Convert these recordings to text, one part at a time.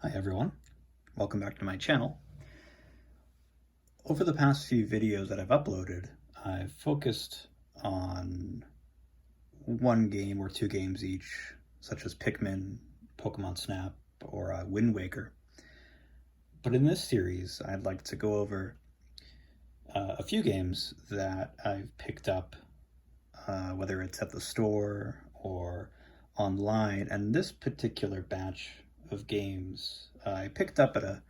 Hi everyone, welcome back to my channel. Over the past few videos that I've uploaded, I've focused on one game or two games each, such as Pikmin, Pokemon Snap, or Wind Waker. But in this series, I'd like to go over a few games that I've picked up, whether it's at the store or online. And this particular batch of games I picked up at a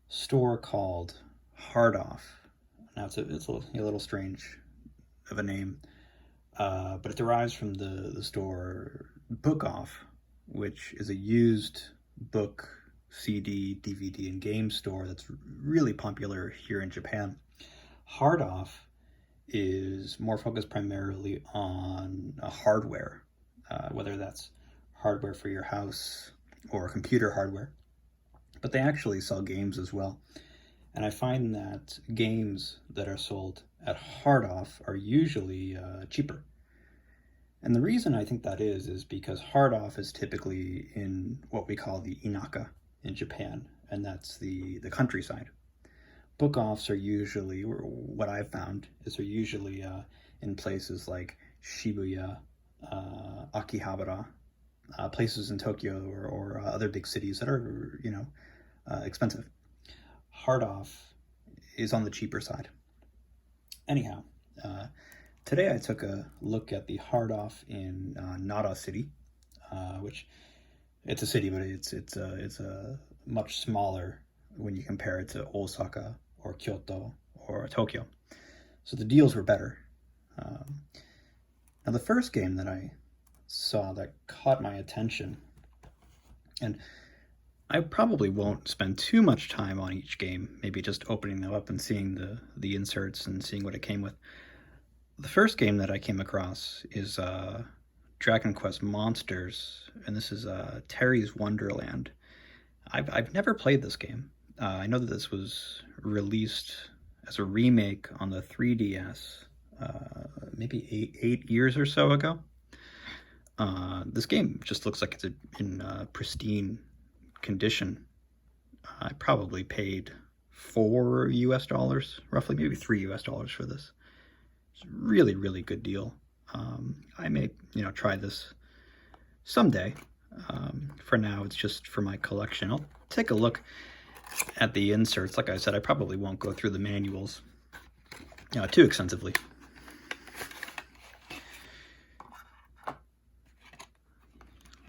store called Hard Off. Now it's a little strange of a name, but it derives from the store Book Off, which is a used book, CD, DVD, and game store that's really popular here in Japan. Hard Off is more focused primarily on hardware, whether that's hardware for your house or computer hardware, but they actually sell games as well. And I find that games that are sold at Hard Off are usually cheaper. And the reason I think that is because Hard Off is typically in what we call the inaka in Japan, and that's the countryside. Book offs are usually, or what I've found, is they're usually in places like Shibuya, Akihabara, places in Tokyo or other big cities that are, expensive. Hard Off is on the cheaper side. Anyhow, today I took a look at the Hard Off in Nara City, which it's a city, but it's a much smaller when you compare it to Osaka or Kyoto or Tokyo. So the deals were better. Now the first game that I saw that caught my attention, and I probably won't spend too much time on each game, maybe just opening them up and seeing the inserts and seeing what it came with. The first game that I came across is Dragon Quest Monsters, and this is Terry's Wonderland. I've never played this game. I know that this was released as a remake on the 3DS maybe eight years or so ago. This game just looks like it's in pristine condition. I probably paid $4 roughly, maybe $3 for this. It's a really, really good deal. I may, try this someday. For now, it's just for my collection. I'll take a look at the inserts. Like I said, I probably won't go through the manuals too extensively.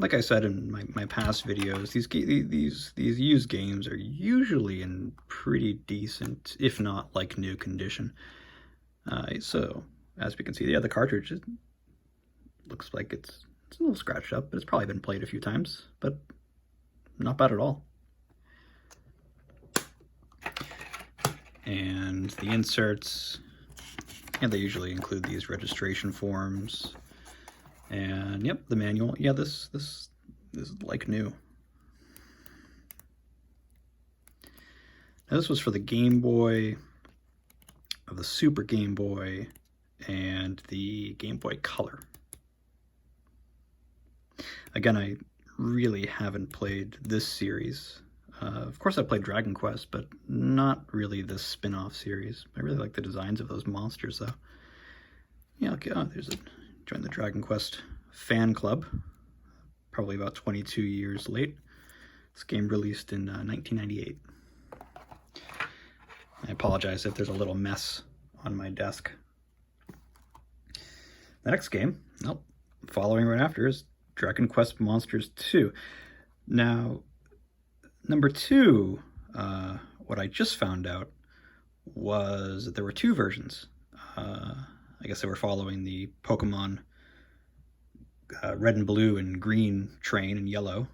Like I said in my past videos, these used games are usually in pretty decent, if not like new condition. So as we can see, the cartridge looks like it's a little scratched up, but it's probably been played a few times, but not bad at all. And the inserts, they usually include these registration forms. And yep, the manual. Yeah, this is like new. Now, this was for the Game Boy, of the Super Game Boy, and the Game Boy Color. Again, I really haven't played this series. Of course, I played Dragon Quest, but not really the spin-off series. I really like the designs of those monsters, though. Yeah, okay. Oh, there's a join the Dragon Quest fan club. Probably about 22 years late. This game released in 1998. I apologize if there's a little mess on my desk. The next game, following right after, is Dragon Quest Monsters 2. Now, number 2, what I just found out was that there were two versions. I guess they were following the Pokemon red and blue and green train and yellow.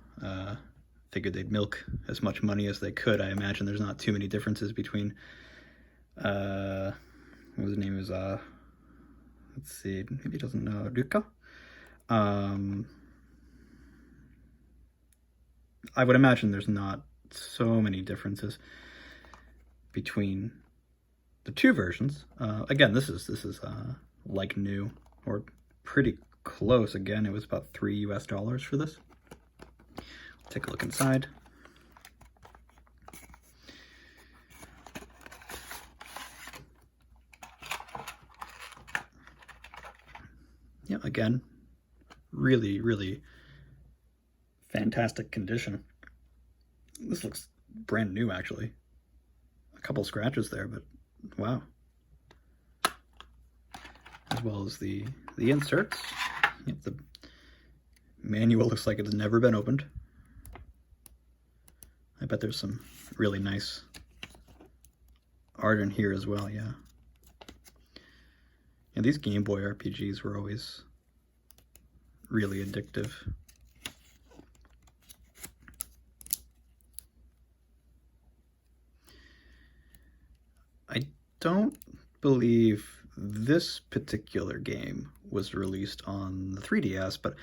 Figured they'd milk as much money as they could. I imagine there's not too many differences between, what his name is, let's see, maybe he doesn't know, Ruka? I would imagine there's not so many differences between the two versions. Again, this is like new, or pretty close. Again, it was about $3 for this. Take a look inside. Again, really, really fantastic condition. This looks brand new, actually. A couple scratches there, but wow. As well as the inserts. Yep, the manual looks like it's never been opened. I bet there's some really nice art in here as well, yeah. And these Game Boy RPGs were always really addictive. I don't believe this particular game was released on the 3DS, but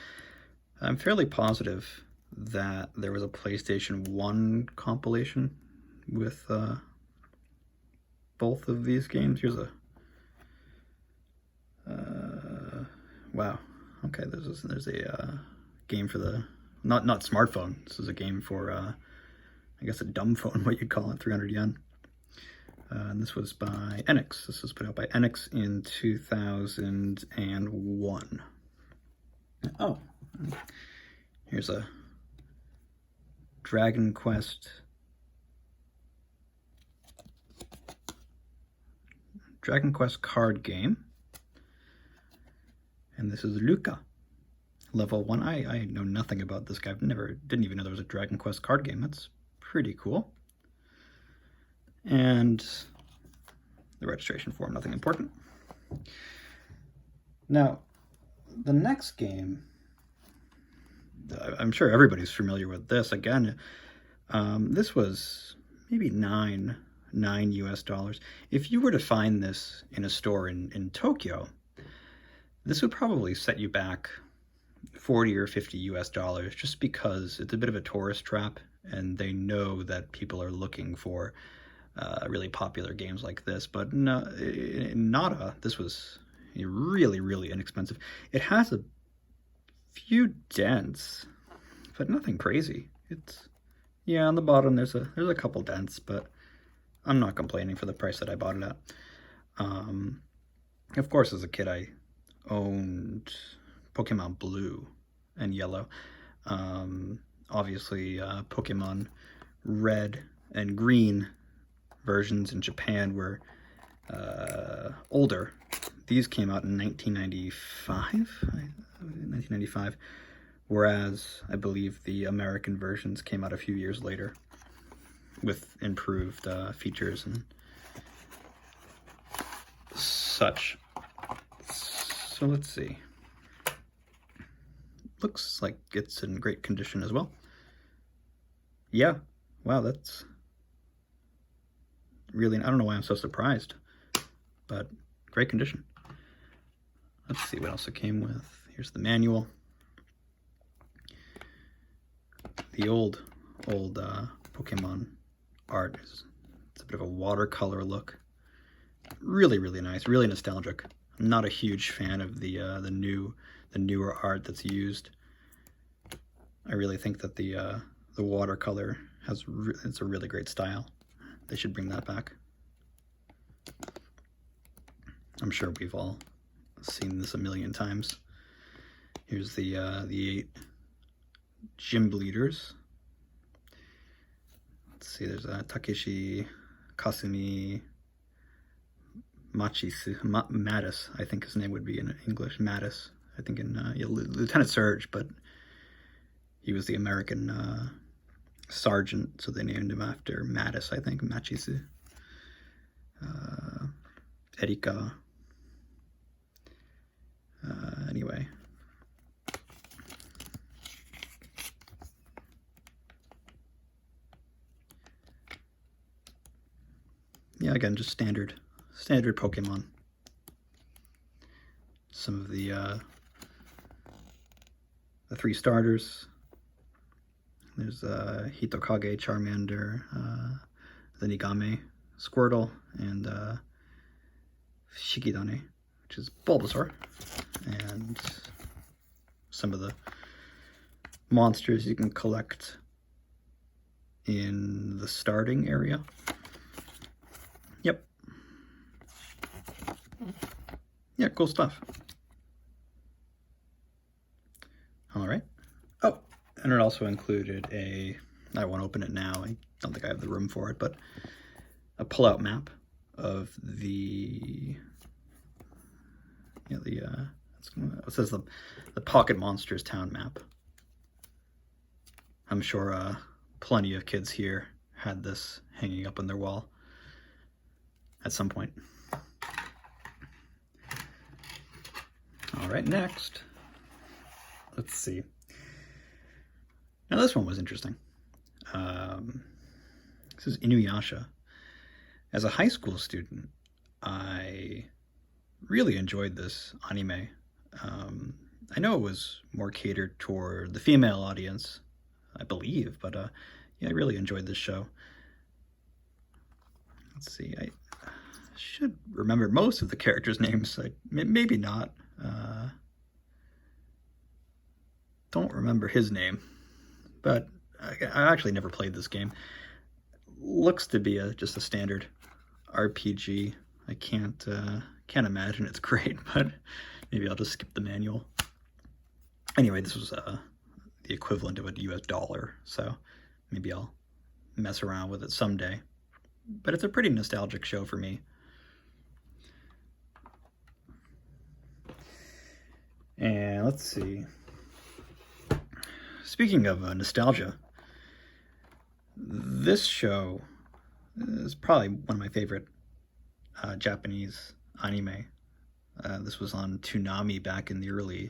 I'm fairly positive that there was a PlayStation 1 compilation with both of these games. Here's a wow. Okay, there's a game for the not smartphone. This is a game for I guess a dumb phone, what you'd call it, 300 yen. And this was by Enix. This was put out by Enix in 2001. Oh, here's a Dragon Quest card game. And this is Luca, level 1. I know nothing about this guy. Didn't even know there was a Dragon Quest card game. That's pretty cool. And the registration form, nothing important. Now, the next game, I'm sure everybody's familiar with this. Again, this was maybe $9 US. If you were to find this in a store in Tokyo, this would probably set you back 40 or 50 US dollars, just because it's a bit of a tourist trap, and they know that people are looking for really popular games like this. But no, in Nara, this was really, really inexpensive. It has a few dents, but nothing crazy. It's, yeah, on the bottom there's a couple dents, but I'm not complaining for the price that I bought it at. Of course, as a kid, I owned Pokemon Blue and Yellow. Obviously, Pokemon Red and Green versions in Japan were older. These came out in 1995, whereas I believe the American versions came out a few years later with improved features and such. So let's see. Looks like it's in great condition as well. Yeah, wow, that's really, I don't know why I'm so surprised, but great condition. Let's see what else it came with. Here's the manual. The old Pokemon art it's a bit of a watercolor look. Really, really nice, really nostalgic. I'm not a huge fan of the newer art that's used. I really think that the watercolor it's a really great style. They should bring that back. I'm sure we've all seen this a million times. Here's the 8 gym leaders. Let's see, there's Takeshi, Kasumi, Mattis, I think his name would be in English, Mattis. I think in Lieutenant Surge, but he was the American sergeant, so they named him after Mattis, I think, Machisu. Erika. Anyway. Yeah, again, just standard Pokemon. Some of the 3 starters. There's Hitokage, Charmander, Zenigame, Squirtle, and Shikidane, which is Bulbasaur. And some of the monsters you can collect in the starting area. Yep. Yeah, cool stuff. And it also included I won't open it now, I don't think I have the room for it, but a pull-out map of it says the Pocket Monsters town map. I'm sure plenty of kids here had this hanging up on their wall at some point. All right, next, let's see. Now this one was interesting. This is Inuyasha. As a high school student, I really enjoyed this anime. I know it was more catered toward the female audience, I believe, but yeah, I really enjoyed this show. Let's see, I should remember most of the characters' names. Maybe not. Don't remember his name, but I actually never played this game. Looks to be just a standard RPG. I can't imagine it's great, but maybe I'll just skip the manual. Anyway, this was the equivalent of a US dollar, so maybe I'll mess around with it someday. But it's a pretty nostalgic show for me. And let's see. Speaking of nostalgia, this show is probably one of my favorite Japanese anime. This was on Toonami back in the early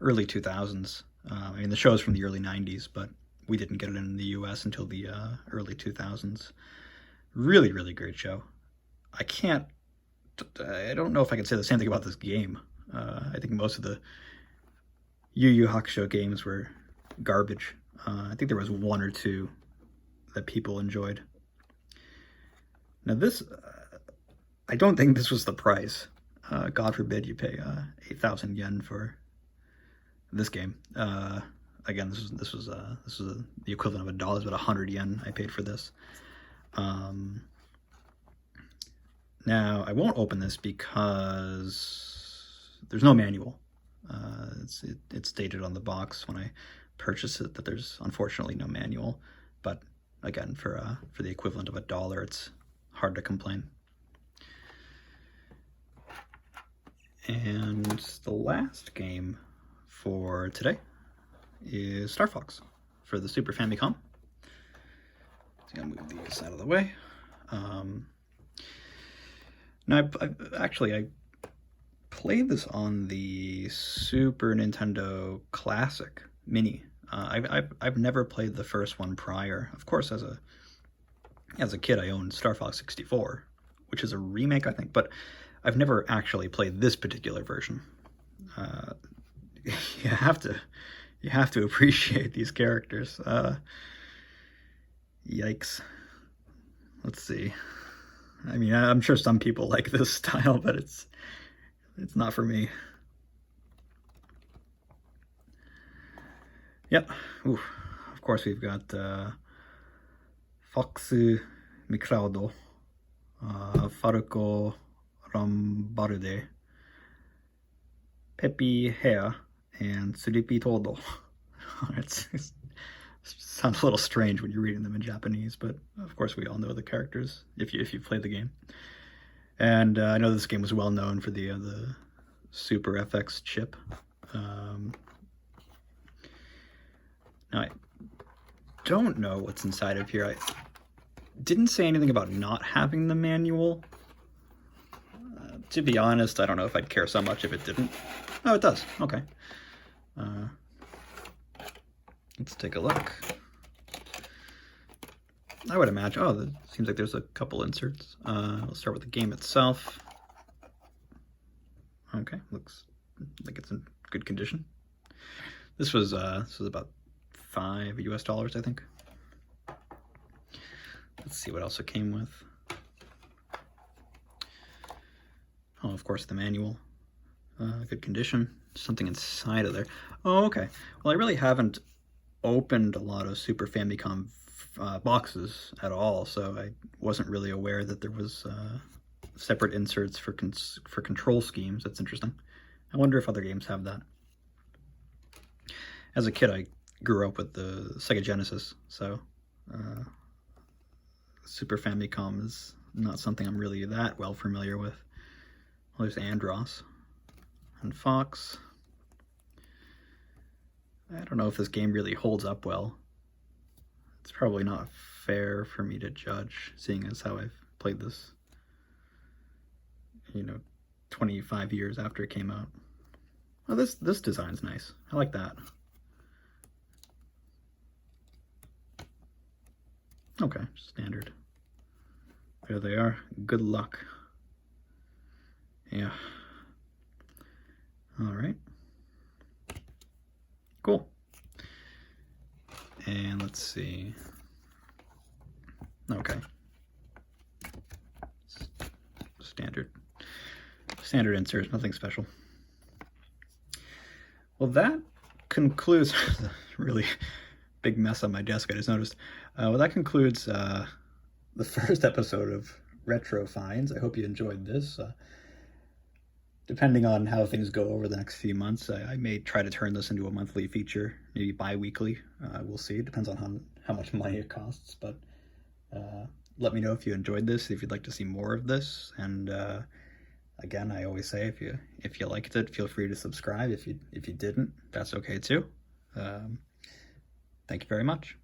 2000s. I mean, the show's from the early 90s, but we didn't get it in the US until the early 2000s. Really, really great show. I don't know if I can say the same thing about this game. I think most of the Yu Yu Hakusho games were garbage. I think there was one or two that people enjoyed. Now this, I don't think this was the price. God forbid you pay 8,000 yen for this game. Again, this was the equivalent of $1, but 100 yen I paid for this. Now I won't open this because there's no manual. It's stated on the box when I purchased it that there's unfortunately no manual, but again, for the equivalent of $1, it's hard to complain. And the last game for today is Star Fox for the Super Famicom. So I'm gonna move these out of the way. Now, I played this on the Super Nintendo Classic Mini. I've never played the first one prior. Of course, as a kid, I owned Star Fox 64, which is a remake, I think, but I've never actually played this particular version. You have to appreciate these characters. Yikes. Let's see. I mean, I'm sure some people like this style, but it's not for me. Yep. Ooh. Of course, we've got Fox Micraudo, Falco Rambarde, Peppy Hare, and Sleepy Todo. It sounds a little strange when you're reading them in Japanese, but of course we all know the characters if you've played the game. And I know this game was well known for the Super FX chip. Now, I don't know what's inside of here. I didn't say anything about not having the manual. To be honest, I don't know if I'd care so much if it didn't. Oh, it does. Okay. Let's take a look. I would imagine... Oh, it seems like there's a couple inserts. We'll start with the game itself. Okay, looks like it's in good condition. This was about $5 US, I think. Let's see what else it came with. Oh, of course, the manual. Good condition. Something inside of there. Oh, okay. Well, I really haven't opened a lot of Super Famicom boxes at all, so I wasn't really aware that there was separate inserts for control schemes. That's interesting. I wonder if other games have that. As a kid, I grew up with the Sega Genesis, so Super Famicom is not something I'm really that well familiar with. Well, there's Andros and Fox. I don't know if this game really holds up well. It's probably not fair for me to judge, seeing as how I've played this, 25 years after it came out. Well, this design's nice. I like that. Okay, standard. There they are. Good luck. Yeah. All right. Cool. And let's see. Okay. Standard inserts, nothing special. Well, that concludes really big mess on my desk, I just noticed. Well, that concludes the first episode of Retro Finds. I hope you enjoyed this. Depending on how things go over the next few months, I may try to turn this into a monthly feature, maybe bi-weekly. We'll see. It depends on how much money it costs, but let me know if you enjoyed this, if you'd like to see more of this, and again, I always say, if you liked it, feel free to subscribe. If you didn't, that's okay too. Thank you very much.